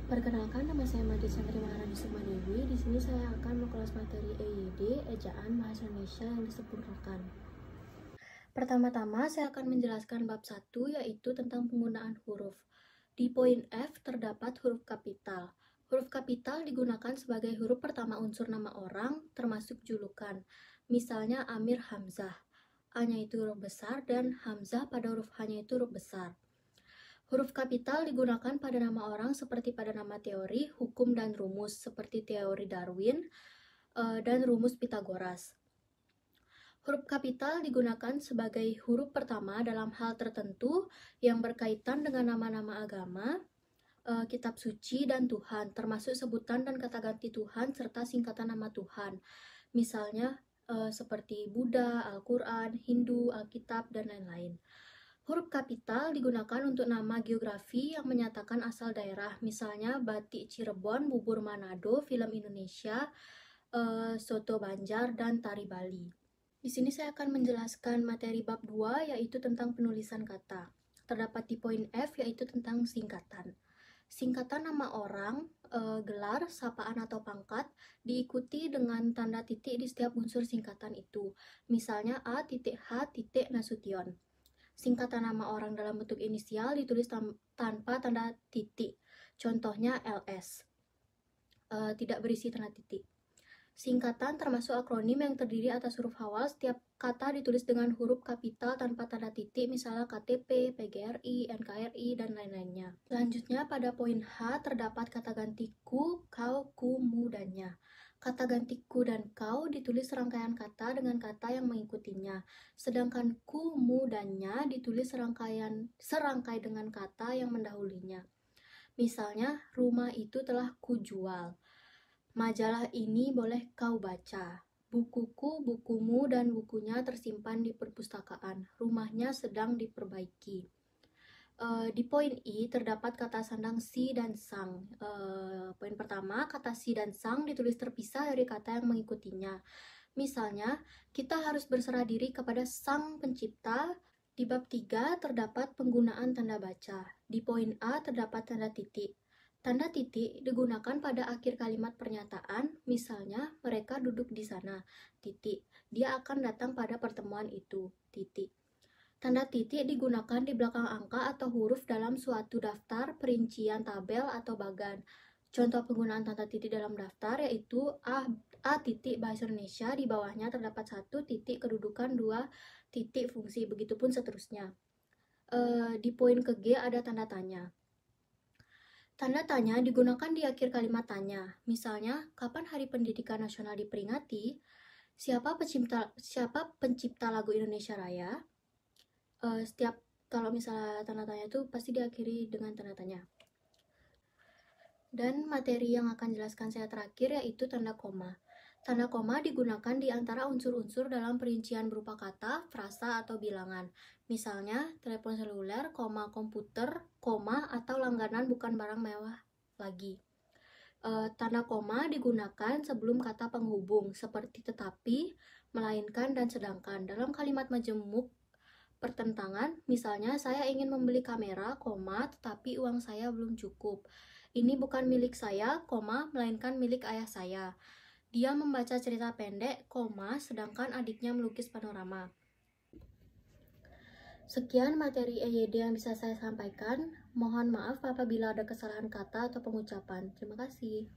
Perkenalkan, nama saya Madya Chandri Maharani Sukmadewi. Di sini saya akan mengulas materi EYD, Ejaan Bahasa Indonesia yang disempurnakan. Pertama-tama, saya akan menjelaskan bab 1, yaitu tentang penggunaan huruf. Di poin F terdapat huruf kapital. Huruf kapital digunakan sebagai huruf pertama unsur nama orang, termasuk julukan. Misalnya Amir Hamzah. A-nya itu huruf besar dan Hamzah pada huruf H-nya itu huruf besar. Huruf kapital digunakan pada nama orang seperti pada nama teori, hukum, dan rumus, seperti teori Darwin dan rumus Pythagoras. Huruf kapital digunakan sebagai huruf pertama dalam hal tertentu yang berkaitan dengan nama-nama agama, kitab suci, dan Tuhan, termasuk sebutan dan kata ganti Tuhan serta singkatan nama Tuhan. Misalnya seperti Buddha, Al-Quran, Hindu, Alkitab, dan lain-lain. Huruf kapital digunakan untuk nama geografi yang menyatakan asal daerah, misalnya batik Cirebon, bubur Manado, film Indonesia, soto Banjar, dan tari Bali. Di sini saya akan menjelaskan materi bab 2, yaitu tentang penulisan kata. Terdapat di poin F, yaitu tentang singkatan. Singkatan nama orang, gelar, sapaan atau pangkat diikuti dengan tanda titik di setiap unsur singkatan itu. Misalnya A.H. Nasution. Singkatan nama orang dalam bentuk inisial ditulis tanpa tanda titik. Contohnya LS. Tidak berisi tanda titik. Singkatan termasuk akronim yang terdiri atas huruf awal. Setiap kata ditulis dengan huruf kapital tanpa tanda titik, misalnya KTP, PGRI, NKRI, dan lain-lainnya. Selanjutnya pada poin H terdapat kata ganti ku, kau, ku, mu, dan nya. Kata ganti ku dan kau ditulis serangkaian kata dengan kata yang mengikutinya, sedangkan ku, mu, dan nya ditulis serangkai dengan kata yang mendahulunya. Misalnya, rumah itu telah kujual. Majalah ini boleh kau baca. Bukuku, bukumu, dan bukunya tersimpan di perpustakaan. Rumahnya sedang diperbaiki. Di poin I terdapat kata sandang si dan sang. Poin pertama, kata si dan sang ditulis terpisah dari kata yang mengikutinya. Misalnya, kita harus berserah diri kepada sang pencipta. Di bab 3 terdapat penggunaan tanda baca. Di poin A terdapat tanda titik. Tanda titik digunakan pada akhir kalimat pernyataan, misalnya mereka duduk di sana, titik. Dia akan datang pada pertemuan itu, titik. Tanda titik digunakan di belakang angka atau huruf dalam suatu daftar, perincian, tabel, atau bagan. Contoh penggunaan tanda titik dalam daftar yaitu A titik bahasa Indonesia, di bawahnya terdapat 1 titik kedudukan, 2 titik fungsi, begitupun seterusnya. Di poin ke G ada tanda tanya. Tanda tanya digunakan di akhir kalimat tanya. Misalnya, kapan Hari Pendidikan Nasional diperingati? Siapa pencipta lagu Indonesia Raya? Kalau misalnya tanda tanya itu pasti diakhiri dengan tanda tanya. Dan materi yang akan jelaskan saya terakhir yaitu tanda koma. Tanda koma digunakan di antara unsur-unsur dalam perincian berupa kata, frasa, atau bilangan. Misalnya, telepon seluler, koma, komputer, koma, atau langganan bukan barang mewah lagi. Tanda koma digunakan sebelum kata penghubung, seperti tetapi, melainkan, dan sedangkan. Dalam kalimat majemuk pertentangan, misalnya saya ingin membeli kamera, koma, tetapi uang saya belum cukup. Ini bukan milik saya, koma, melainkan milik ayah saya. Dia membaca cerita pendek, koma, sedangkan adiknya melukis panorama. Sekian materi EYD yang bisa saya sampaikan. Mohon maaf apabila ada kesalahan kata atau pengucapan. Terima kasih.